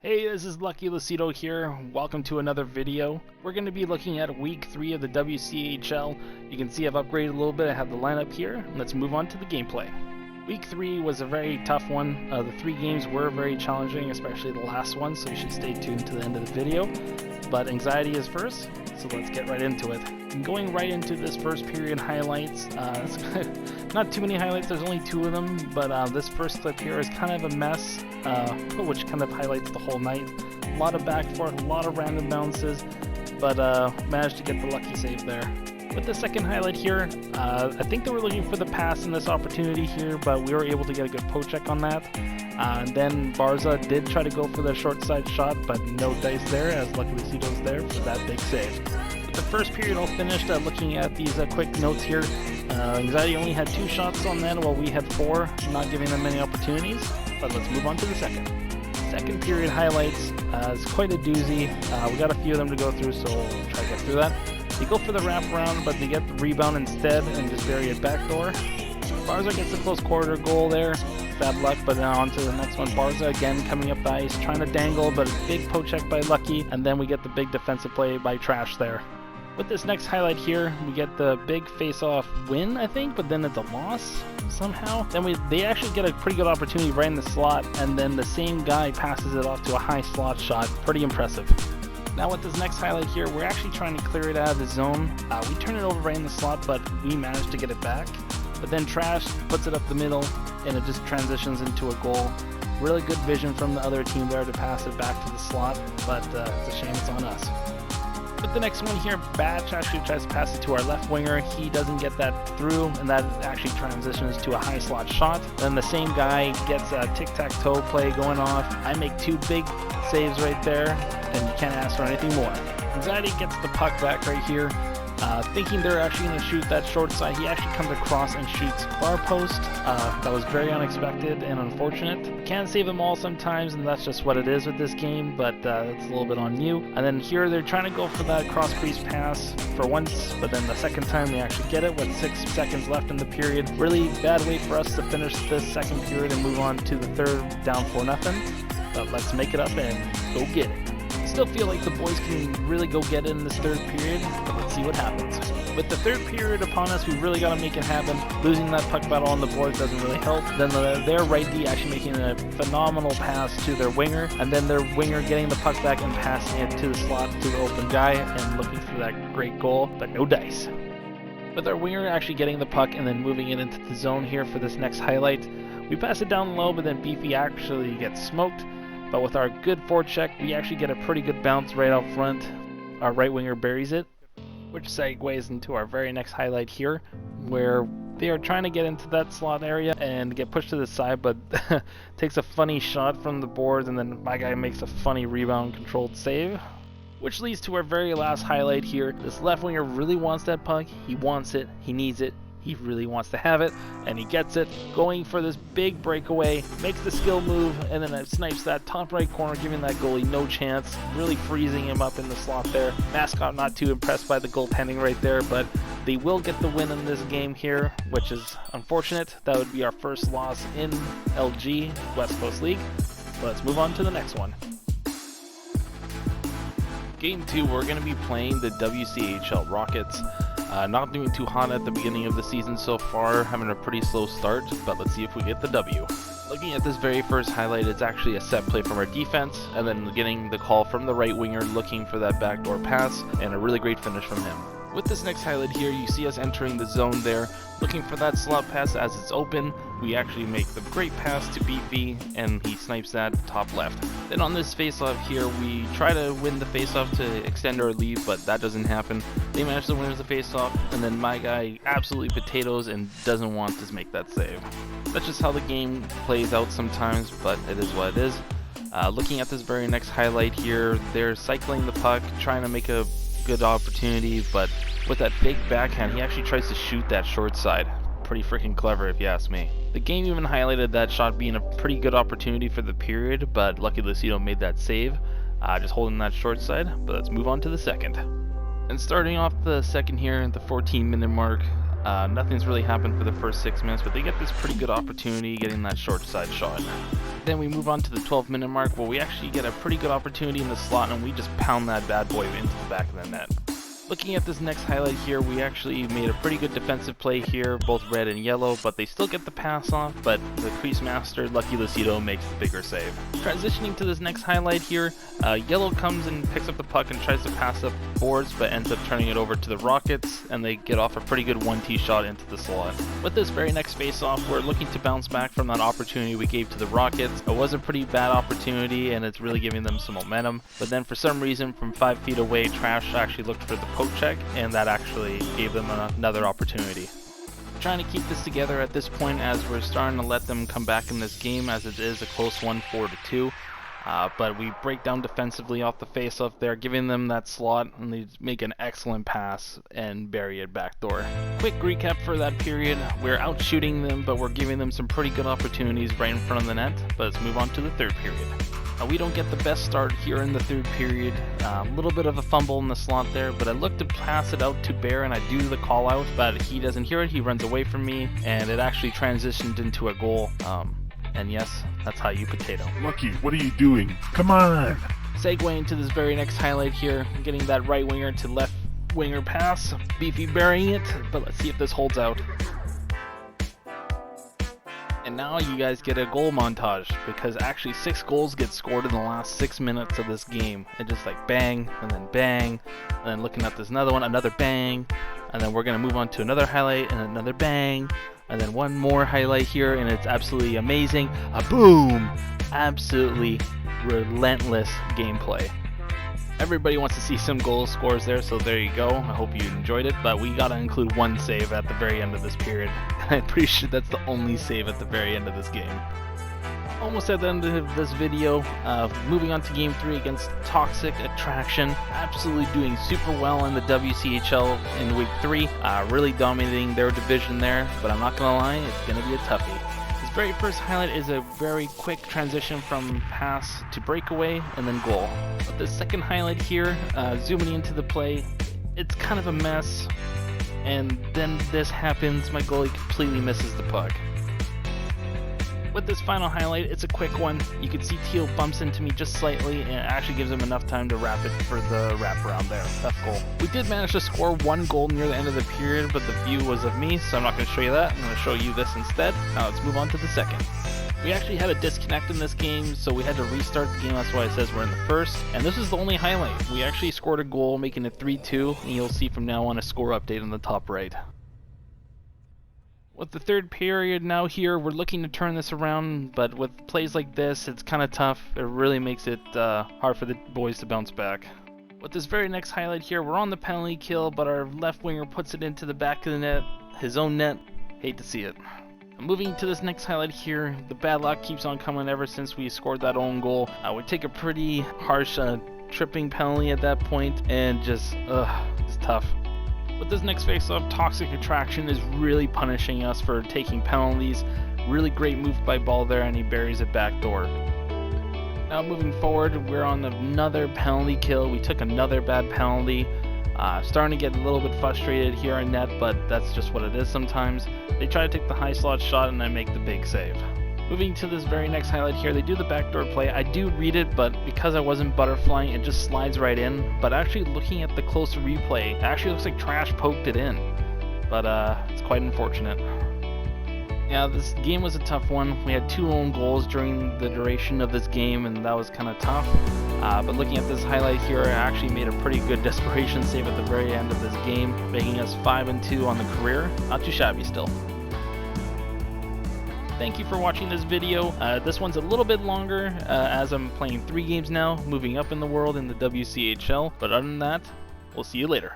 Hey, this is LKYLUISITO here. Welcome to another video. We're going to be looking at Week 3 of the WCHL. You can see I've upgraded a little bit. I have the lineup here. Let's move on to the gameplay. Week 3 was a very tough one. The 3 games were very challenging, especially the last one, so you should stay tuned to the end of the video. But anxiety is first, so let's get right into it. And going right into this first period highlights, not too many highlights, there's only 2 of them, but this first clip here is kind of a mess, which kind of highlights the whole night. A lot of back forth, a lot of random bounces, but managed to get the lucky save there. With the second highlight here, I think they were looking for the pass in this opportunity here, but we were able to get a good poke check on that. And then Barza did try to go for the short side shot, but no dice there, as LKYLUISITO's there for that big save. With the first period all finished, looking at these quick notes here, Anxiety only had 2 shots on that, while we had 4, not giving them many opportunities. But let's move on to the second. Second period highlights is quite a doozy. We got a few of them to go through, so we'll try to get through that. They go for the wraparound, but they get the rebound instead and just bury it backdoor. Barza gets a close quarter goal there. Bad luck, but now on to the next one. Barza again coming up the ice, trying to dangle, but a big poke check by Lucky, and then we get the big defensive play by Trash there. With this next highlight here, we get the big face-off win, I think, but then it's a loss somehow. Then they actually get a pretty good opportunity right in the slot, and then the same guy passes it off to a high slot shot. Pretty impressive. Now with this next highlight here, we're actually trying to clear it out of the zone. We turn it over right in the slot, but we managed to get it back. But then Trash puts it up the middle, and it just transitions into a goal. Really good vision from the other team there to pass it back to the slot, but it's a shame it's on us. With the next one here, Batch actually tries to pass it to our left winger. He doesn't get that through, and that actually transitions to a high slot shot. Then the same guy gets a tic-tac-toe play going off. I make 2 big saves right there, and you can't ask for anything more. Anxiety gets the puck back right here. Thinking they're actually going to shoot that short side, he actually comes across and shoots far post. That was very unexpected and unfortunate. Can't save them all sometimes, and that's just what it is with this game, but it's a little bit on you. And then here they're trying to go for that cross crease pass for once, but then the second time they actually get it with 6 seconds left in the period. Really bad way for us to finish this second period and move on to the third, down 4-0. But let's make it up and go get it. Still feel like the boys can really go get it in this third period, but let's see what happens. With the third period upon us, we really got to make it happen. Losing that puck battle on the board doesn't really help. Then their right D actually making a phenomenal pass to their winger, and then their winger getting the puck back and passing it to the slot to the open guy and looking for that great goal, but no dice. With our winger actually getting the puck and then moving it into the zone here for this next highlight, we pass it down low, but then Beefy actually gets smoked. But with our good forecheck, we actually get a pretty good bounce right out front. Our right winger buries it, which segues into our very next highlight here, where they are trying to get into that slot area and get pushed to the side, but takes a funny shot from the boards, and then my guy makes a funny rebound controlled save. Which leads to our very last highlight here. This left winger really wants that puck. He wants it. He needs it. He really wants to have it, and he gets it, going for this big breakaway, makes the skill move, and then it snipes that top right corner, giving that goalie no chance, really freezing him up in the slot there. Mascot not too impressed by the goaltending right there, but they will get the win in this game here, which is unfortunate. That would be our first loss in LG, West Coast League. Let's move on to the next one. Game 2, we're going to be playing the WCHL Rockets. Not doing too hot at the beginning of the season so far, having a pretty slow start, but let's see if we get the W. Looking at this very first highlight, it's actually a set play from our defense, and then getting the call from the right winger looking for that backdoor pass, and a really great finish from him. With this next highlight here, you see us entering the zone there, looking for that slot pass as it's open. We actually make the great pass to Beefy, and he snipes that top left. Then on this face-off here, we try to win the face-off to extend our lead, but that doesn't happen. They manage to win the face-off, and then my guy absolutely potatoes and doesn't want to make that save. That's just how the game plays out sometimes, but it is what it is. Looking at this very next highlight here, they're cycling the puck, trying to make a good opportunity, but with that fake backhand, he actually tries to shoot that short side. Pretty freaking clever if you ask me. The game even highlighted that shot being a pretty good opportunity for the period, but LKYLUISITO made that save, just holding that short side. But let's move on to the second. And starting off the second here at the 14-minute mark, Nothing's really happened for the first 6 minutes, but they get this pretty good opportunity getting that short side shot. Then we move on to the 12-minute mark where we actually get a pretty good opportunity in the slot and we just pound that bad boy into the back of the net. Looking at this next highlight here, we actually made a pretty good defensive play here, both red and yellow, but they still get the pass off, but the Crease Master LKYLUISITO makes the bigger save. Transitioning to this next highlight here, yellow comes and picks up the puck and tries to pass up boards, but ends up turning it over to the Rockets, and they get off a pretty good 1-tee shot into the slot. With this very next face-off, we're looking to bounce back from that opportunity we gave to the Rockets. It was a pretty bad opportunity, and it's really giving them some momentum, but then for some reason, from 5 feet away, Trash actually looked for the poke check, and that actually gave them another opportunity. Trying to keep this together at this point as we're starting to let them come back in this game, as it is a close one, 4-2. But we break down defensively off the face-off there, giving them that slot, and they make an excellent pass and bury it backdoor. Quick recap for that period. We're out shooting them, but we're giving them some pretty good opportunities right in front of the net. But let's move on to the third period. We don't get the best start here in the third period. A little bit of a fumble in the slot there, but I look to pass it out to Bear and I do the call out, but he doesn't hear it. He runs away from me, and it actually transitioned into a goal. And yes, that's how you potato. Lucky, what are you doing? Come on! Segue into this very next highlight here, getting that right winger to left winger pass. Beefy burying it, but let's see if this holds out. And now you guys get a goal montage, because actually 6 goals get scored in the last 6 minutes of this game. And just like bang, and then looking at this another one, another bang, and then we're going to move on to another highlight and another bang, and then one more highlight here, and it's absolutely amazing. A boom! Absolutely relentless gameplay. Everybody wants to see some goal scores there, so there you go. I hope you enjoyed it, but we gotta include one save at the very end of this period. I'm pretty sure that's the only save at the very end of this game. Almost at the end of this video, moving on to Game 3 against Toxic Attraction. Absolutely doing super well in the WCHL in Week 3. Really dominating their division there, but I'm not gonna lie, it's gonna be a toughie. This very first highlight is a very quick transition from pass to breakaway and then goal. But the second highlight here, zooming into the play, it's kind of a mess, and then this happens. My goalie completely misses the puck. With this final highlight, it's a quick one. You can see Teal bumps into me just slightly, and it actually gives him enough time to wrap it for the wraparound there. Tough goal. We did manage to score 1 goal near the end of the period, but the view was of me, so I'm not going to show you that. I'm going to show you this instead. Now let's move on to the second. We actually had a disconnect in this game, so we had to restart the game. That's why it says we're in the first. And this is the only highlight. We actually scored a goal, making it 3-2, and you'll see from now on a score update on the top right. With the third period now here, we're looking to turn this around, but with plays like this, it's kind of tough. It really makes it hard for the boys to bounce back. With this very next highlight here, we're on the penalty kill, but our left winger puts it into the back of the net, his own net. Hate to see it. Moving to this next highlight here, the bad luck keeps on coming ever since we scored that own goal. We take a pretty harsh tripping penalty at that point, and just, it's tough. With this next face-off, Toxic Attraction is really punishing us for taking penalties. Really great move by Ball there, and he buries it backdoor. Now moving forward, we're on another penalty kill. We took another bad penalty. Starting to get a little bit frustrated here in net, but that's just what it is sometimes. They try to take the high slot shot, and I make the big save. Moving to this very next highlight here, they do the backdoor play. I do read it, but because I wasn't butterflying, it just slides right in. But actually looking at the closer replay, it actually looks like Trash poked it in. But it's quite unfortunate. Yeah, this game was a tough one. We had 2 own goals during the duration of this game, and that was kind of tough. But looking at this highlight here, I actually made a pretty good desperation save at the very end of this game, making us 5-2 on the career. Not too shabby still. Thank you for watching this video. This one's a little bit longer as I'm playing 3 games now, moving up in the world in the WCHL. But other than that, we'll see you later.